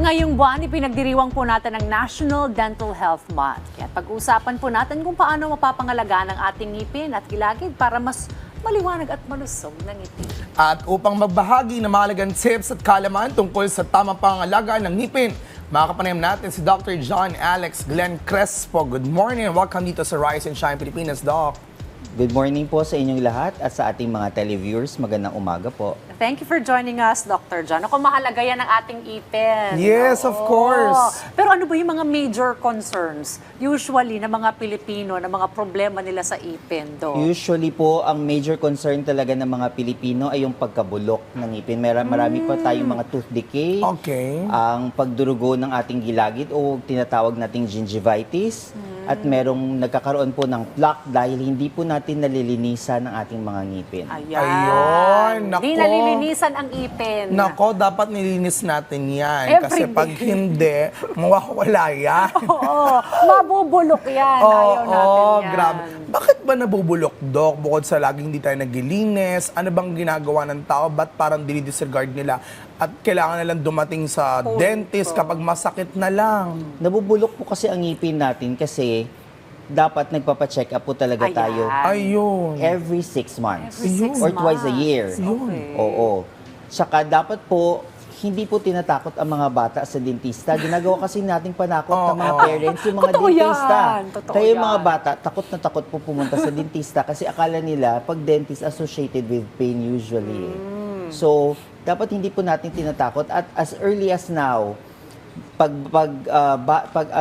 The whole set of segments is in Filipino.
Ngayong buwan, ipinagdiriwang po natin ang National Dental Health Month. Kaya pag-uusapan po natin kung paano mapapangalagaan ang ating ngipin at gilagid para mas maliwanag at malusog ng ngipin. At upang magbahagi ng mahalagang tips at kaalaman tungkol sa tamang pangalagaan ng ngipin, makakapanayam natin si Dr. John Alex Glenn Crespo. Good morning and welcome dito sa Rise and Shine Pilipinas, Doc. Good morning po sa inyong lahat at sa ating mga televiewers. Magandang umaga po. Thank you for joining us, Dr. John. Ako, mahalaga yan ang ating ipin. Yes, of course. Pero ano ba yung mga major concerns usually ng mga Pilipino, na mga problema nila sa ipin, Doc? Usually po, ang major concern talaga ng mga Pilipino ay yung pagkabulok ng ngipin. Marami pa tayong mga tooth decay, Okay. ang pagdurugo ng ating gilagid o tinatawag nating gingivitis, at merong nagkakaroon po ng plaque dahil hindi po natin nalilinisan ang ating mga ngipin. Ayun, nako. Di nalilinisan ang ipin. Nako, dapat nilinis natin yan. Every Kasi day. pag hindi, mawawala yan. Oo, mabubulok yan. Ayaw natin yan. Grabe. Bakit ba nabubulok, Doc? Bukod sa laging hindi tayo naglilinis, ano bang ginagawa ng tao? Ba't parang dinidisregard nila? At kailangan nilang dumating sa dentist kapag masakit na lang. Nabubulok po kasi ang ngipin natin kasi dapat nagpapacheck up po talaga Ayan. tayo Ayun. every 6 months. Every 6 or twice a months. year. Okay. Oo. Tsaka dapat po, hindi po tinatakot ang mga bata sa dentista. Ginagawa kasi nating panakot ng mga parents, yung mga Totoo dentista. yan. Totoo Kaya yung mga yan. bata, takot na takot po pumunta sa dentista kasi akala nila pag dentist associated with pain usually. So, dapat hindi po natin tinatakot at as early as now, pag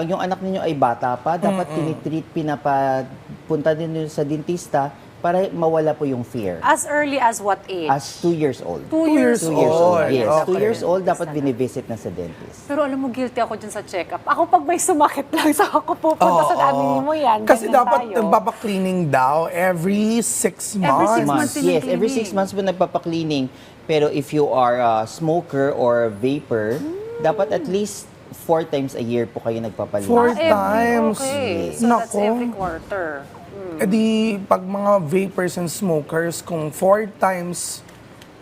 yung anak ninyo ay bata pa, dapat tinitreat, pinapapunta din sa dentista para mawala po yung fear. As early as what age? As 2 years old. 2 years 2 years old, old. yes. Okay. 2 years old, dapat binivisit na sa dentist. Pero alam mo, guilty ako dyan sa check-up. Ako pag may sumakit lang, sa ako pupunta sa dami mo yan. Kasi ganyan dapat tayo. nagpapa-cleaning daw every 6 months. 6 months. Yes, every cleaning. 6 months po nagpapa-cleaning. Pero if you are a smoker or vapor, dapat at least 4 times a year po kayo nagpapalinis. 4 times. Okay. Yes. So that's Nako. every quarter. Eh di, pag mga vapors and smokers, kung 4 times,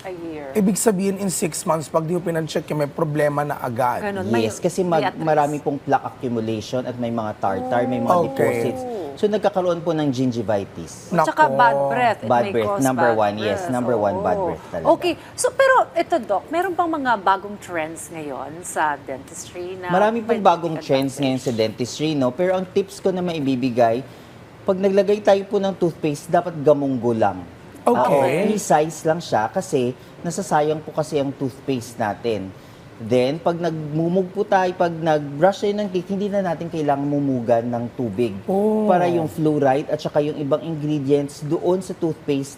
A year. ibig sabihin in 6 months, pag di mo pinag-check, may problema na agad. Ganun. May- Yes, kasi may address. marami pong plaque accumulation at may mga tartar, may mga Okay. deposits. So nagkakaroon po ng gingivitis. At saka Nako. bad breath. It Bad may breath. cause Number bad 1, yes. breath. Number 1, bad Oo. breath talaga. Okay. So, pero ito, Doc, meron pang mga bagong trends ngayon sa dentistry na... Marami pong pwede bagong advantage. trends ngayon sa dentistry, no? Pero ang tips ko na maibibigay, pag naglagay tayo po ng toothpaste, dapat gamunggo lang. Okay. Precise lang siya kasi nasasayang po kasi ang toothpaste natin. Then, pag nagmumug po tayo, pag nag-brush tayo ng teeth, hindi na natin kailangan mumugan ng tubig. Oh. Para yung fluoride at saka yung ibang ingredients doon sa toothpaste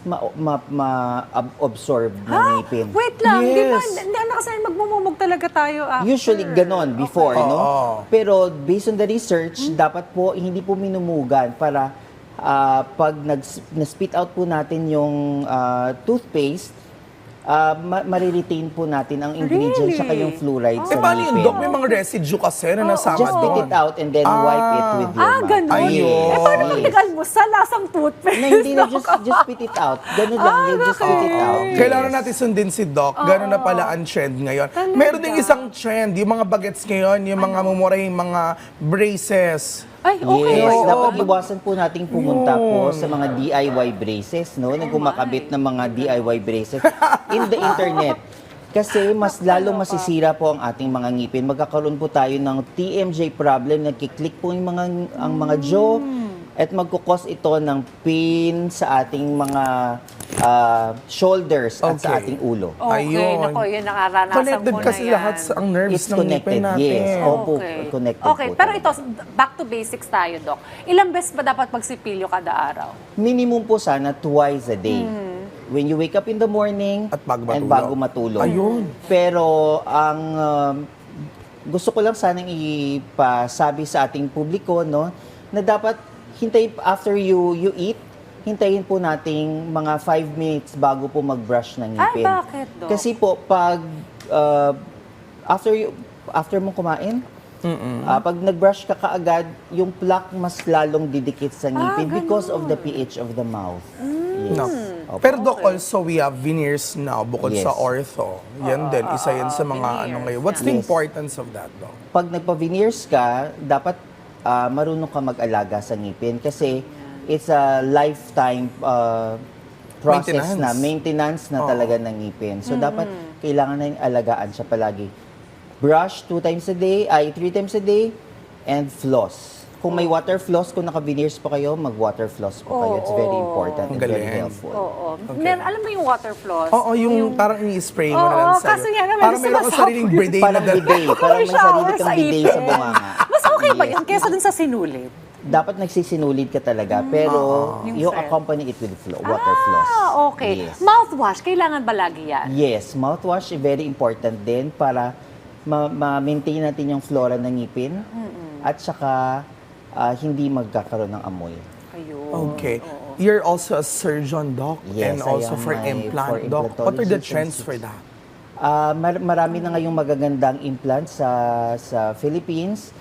ma-absorb ng ngipin. Wait lang, di ba? Yes. Hindi na kasi magmumumog talaga tayo after. Usually ganon before, Okay. no? Oo. Pero based on the research, dapat po hindi po minumugan para pag na-spit out po natin yung toothpaste, mariretain po natin ang ingredients saka yung fluoride Eh, sa paano yun, ngipin. Doc? May mga residue kasi na nasama Just spit doon. it out and then wipe it with your mouth. Ganun. Ayun. Eh, paano pag Yes. nag-almusal, lasang toothpaste? Na hindi na, just spit it out. Ganun lang, you just spit it out. Kailangan natin sundin si Doc. Gano'n na pala ang trend ngayon. Meron ding isang trend, yung mga bagets ngayon, yung mga mumurahing mga braces. Ay, okay. Yes, Oo. dapat iwasan po nating pumunta po sa mga DIY braces, no? Na gumakabit ng mga DIY braces in the internet. Kasi mas lalong masisira po ang ating mga ngipin. Magkakaroon po tayo ng TMJ problem, nagkiklik po yung ang mga jaw at magkukos ito ng pain sa ating mga shoulders at sa Okay. ating ulo. Okay, Ayun. nako, yun naranasan Connected ko kasi na yan. lahat sa ang nerves It's ng connected, ngipin natin. yes. Opo, connected Okay, po pero talaga. ito, back to basics tayo, Doc. Ilang beses ba dapat magsipilyo kada araw? Minimum po sana twice a day. When you wake up in the morning At bago and matulog. bago matulog. Ayun. Pero ang gusto ko lang sanang ipasabi sa ating publiko, no, na dapat hintay after you eat, hintayin po nating mga 5 minutes bago po mag-brush ng ngipin. Ay, bakit, Doc? Kasi po pag after mo kumain, pag nag-brush ka kaagad, yung plaque mas lalong didikit sa ngipin because of the pH of the mouth. Yes. No. Opo. Pero Doc, also we have veneers now bukod Yes. sa ortho. Yan din, isa yan sa mga ano ngayon. What's the Yes. importance of that, Doc? Pag nagpa-veneers ka, dapat marunong ka mag-alaga sa ngipin kasi it's a lifetime process maintenance na talaga ng ngipin. So dapat kailangan na yung alagaan siya palagi. Brush 3 times a day, and floss. Kung may water floss, kung naka-veneers pa kayo, mag-water floss po kayo. It's very important and very Galing. helpful. Oo. Alam mo yung water floss? Oo, yung parang i-spray mo na lang Oo, sa'yo. kasi nga naman, Parang meron kang sumasapot sariling yun. bidet Parang na bidet. Parang may Shower sarili sa kang bidet sa ipin. bunganga. Mas okay ba Yes. yun kesa dun sa sinulid? Dapat nagsisinulid ka talaga, pero you Friend. accompany it with water floss. Okay. Yes. Mouthwash, kailangan ba lagi yan? Yes, mouthwash is very important din para ma-maintain natin yung flora ng ngipin at saka hindi magkakaroon ng amoy. Ayun. Okay. You're also a surgeon, Doc, Yes, and I also am for for implant, Doc. What are the implantology trends and for that? Marami na ngayong magagandang implants sa Philippines.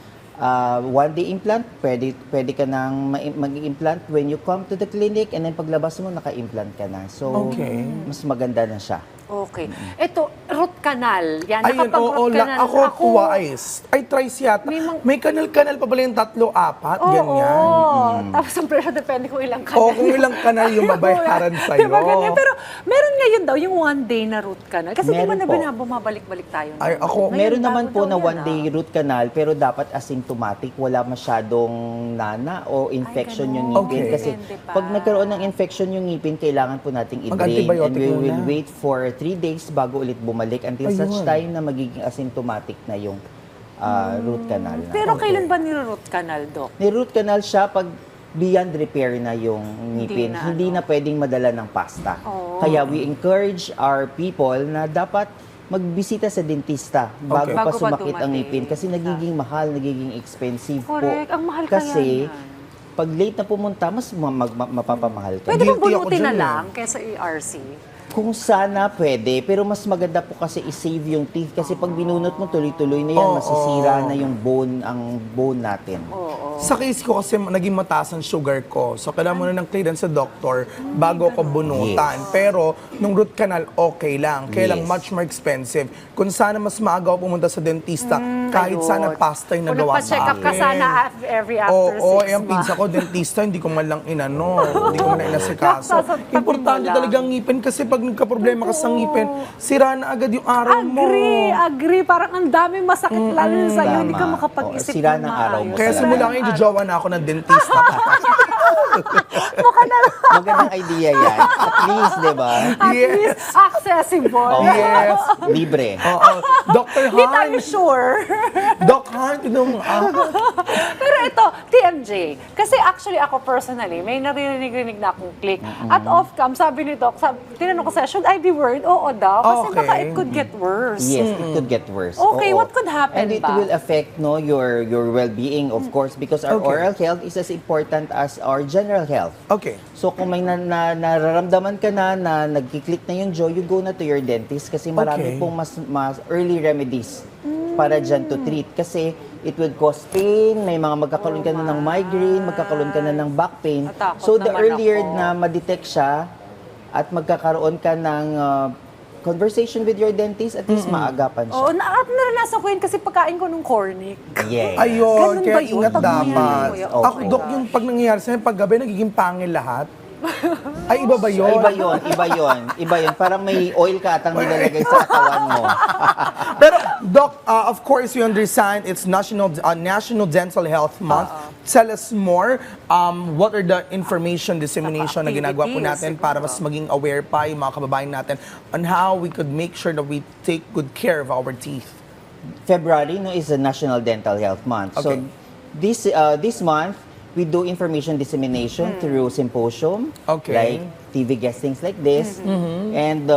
One-day implant, pwede ka nang mag-implant when you come to the clinic and then paglabas mo, naka-implant ka na. So, Okay. mas maganda na siya. Okay. Ito, root canal. Yan, Ayun, nakapag-root canal. ako twice. Ay, twice yata. May kanal-kanal pa pala yung 3, 4, ganyan. Tapos ang presyo depende kung ilang canal. O kung ilang kanal yung babayaran sa'yo. Diba ganyan? Pero meron ngayon daw yung one day na root canal. Kasi di ba Meron po. bumabalik-balik tayo? Ay, ako- Ngayon, Meron naman bago po daw na yan, one-day root canal, pero dapat asymptomatic, wala masyadong nana o infection yung ganun. ngipin. Okay. Kasi Depende pa. pag nagkaroon ng infection yung ngipin, kailangan po nating i-drain. Mag-antibiotic And we will muna. wait for 3 days bago ulit bumalik until such Ayun. time na magiging asymptomatic na yung root canal. Na. Pero kailan ba niro-root canal, Doc? Ni-root canal siya pag beyond repair na yung ngipin. na, Hindi na pwedeng madala ng pasta. Oh. Kaya we encourage our people na dapat magbisita sa dentista bago Okay. pa Bago pa sumakit ang dumating. ngipin kasi nagiging mahal, nagiging expensive Correct. po. Ang mahal kaya kasi yan. pag late na pumunta, mas mapapamahal ka. Pwede bang Guilty ako bunutin na dyan, eh. lang kesa ERC? Kung sana pwede, pero mas maganda po kasi i-save yung teeth kasi pag binunot mo tuloy-tuloy na yan, masisira na yung ang bone natin. Sa case ko kasi naging mataas ang sugar ko. So kailangan mo na ng clearance sa doctor bago ko bunutan. Pero nung root canal, okay lang. Kaya lang Yes. much more expensive. Kung sana mas maaga ako pumunta sa dentista, kahit Ayun. sana pasta yung Kung nagawa nagpa-check sa up akin. ka sana every after 6 Oo, months. yung pinsa ko, dentista, hindi ko man lang inano. Hindi ko man lang inasikaso. Sasabihin mo Importante lang. talaga ang ngipin kasi pag nagka-problema ka sa ngipin, sira na agad yung araw mo. Agree. Parang ang daming masakit lalo na sa'yo. Hindi ka Tama. makapag-isip Oo, sira ng ng araw mo maayos. Kaya talaga. simula ngayon, jojowa na ako ng dentista. Magandang idea yan. At least, di ba? At Yes. least accessible. Yes. Libre. Oo. Dr. Hindi tayo Han, sure. Doc Han, Pero ito, TMJ, kasi actually ako personally, may naririnig-rinig na akong click. At off-cam, sabi ni Doc, tinanong ko sa'yo, should I be worried? Oo daw, kasi Okay. baka it could get worse. Yes, it could get worse. Okay, Oo. what could happen And it ba? will affect your well-being, of course, because our Okay. oral health is as important as our general health. Okay. So kung may nararamdaman ka na nagkiklik na yung jaw, you go na to your dentist kasi marami Okay. pong mas early remedies para dyan to treat. Kasi it would cause pain, may mga magkakaroon ka na ng migraine, magkakaroon ka na ng back pain. Natakot So the naman earlier ako. na ma-detect siya at magkakaroon ka ng conversation with your dentist, at least maagapan siya. Oo, naranasan ko yun kasi pagkain ko nung cornic. Yeah. Ayun, Ganun kaya ba yun? ingat Pag nangyari, dapat. kuya? Okay. Ako, Doc, yung pag nangyayari sa'yo, pag gabi, nagiging pangil lahat. Ay, iba ba yun? Iba yun. Parang may oil ka atang nilalagay sa katawan mo. Pero, Doc, of course, we understand it's National Dental Health Month. Tell us more. What are the information dissemination na ginagawa po activities, natin para mas maging aware pa yung mga kababayan natin on how we could make sure that we take good care of our teeth? February is a National Dental Health Month. Okay. So this month, we do information dissemination through symposium, Okay. like TV guestings like this, and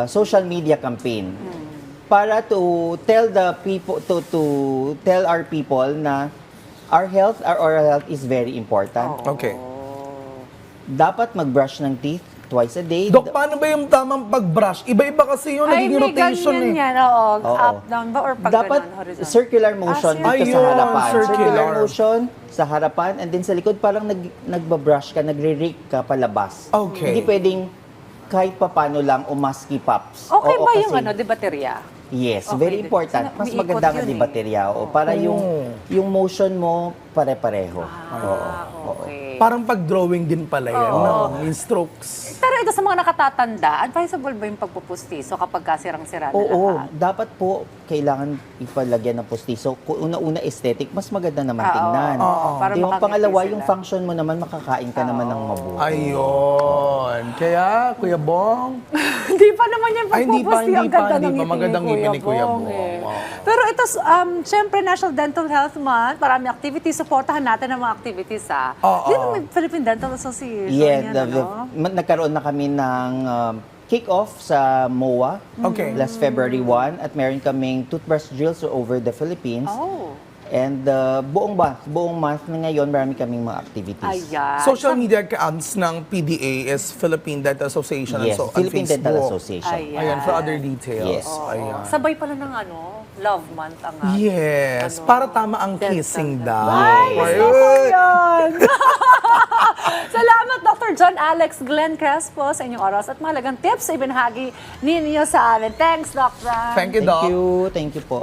social media campaign. Para to tell the people, to tell our people na our oral health is very important. Okay. Dapat mag-brush ng teeth twice a day. Dok, paano ba yung tamang pag-brush? Iba-iba kasi yung Ay, nagiging may rotation ganyan eh. yan. Oo. Oo. Up, down ba? Or pag Dapat ganun, horizontal? circular motion Ah, dito sa Ayun, harapan. circular. motion sa harapan, and then sa likod parang nagbabrush ka, nagre-rake ka palabas. Okay. Hindi pwedeng kahit papano lang umaski pops. Okay Oo, ba yung kasi- di baterya? Yes, Okay, very din. important. Kasi Mas umiikot maganda nga yun di eh. baterya. O, para yung motion mo pare-pareho. Okay. Parang pag-drawing din pala yan, no? Yung strokes. Pero ito sa mga nakatatanda, advisable ba yung pagpupustiso kapag kasirang-sira na Oo, lahat? dapat po kailangan ipalagyan ng pustiso. Kung una-una aesthetic, mas maganda naman Ah, tingnan. oo, para Di ba, makangiti pangalawa, sila. yung function mo naman, makakain ka naman ng mabuti. Ayun. Kaya, Kuya Bong, Hindi pa naman yung Ay, hindi pa, pagpupusti. hindi Ang pa, ganda hindi ng pa. ngiti Magandang ngiti ni Kuya Bong. eh. Wow. Pero ito, syempre, National Dental Health Month, marami activities, supportahan natin ang mga activities, ha? Oo. Di ba may Philippine Dental Association? Yeah, yan, ano? nagkaroon na kami ng kick-off sa MOA Okay. last February 1 at meron kaming toothbrush drills over the Philippines. Oh, And buong month na ngayon, marami kaming mga activities. ayan. social media accounts ng PDA is Philippine Dental Association Yes, and so, Philippine on Dental Facebook. Association. Ayan, for other details. Yes. Ayan. Sabay pala ng Love Month ang Yes, para tama ang Dental kissing health. daw. Ay, gusto ko Ayun. yan. Salamat, Dr. John Alex Glenn Crespo, sa inyong oras at mahalagang tips sa ibinahagi ninyo sa amin. Thanks, Doctor. Thank you, Doc. Thank you po.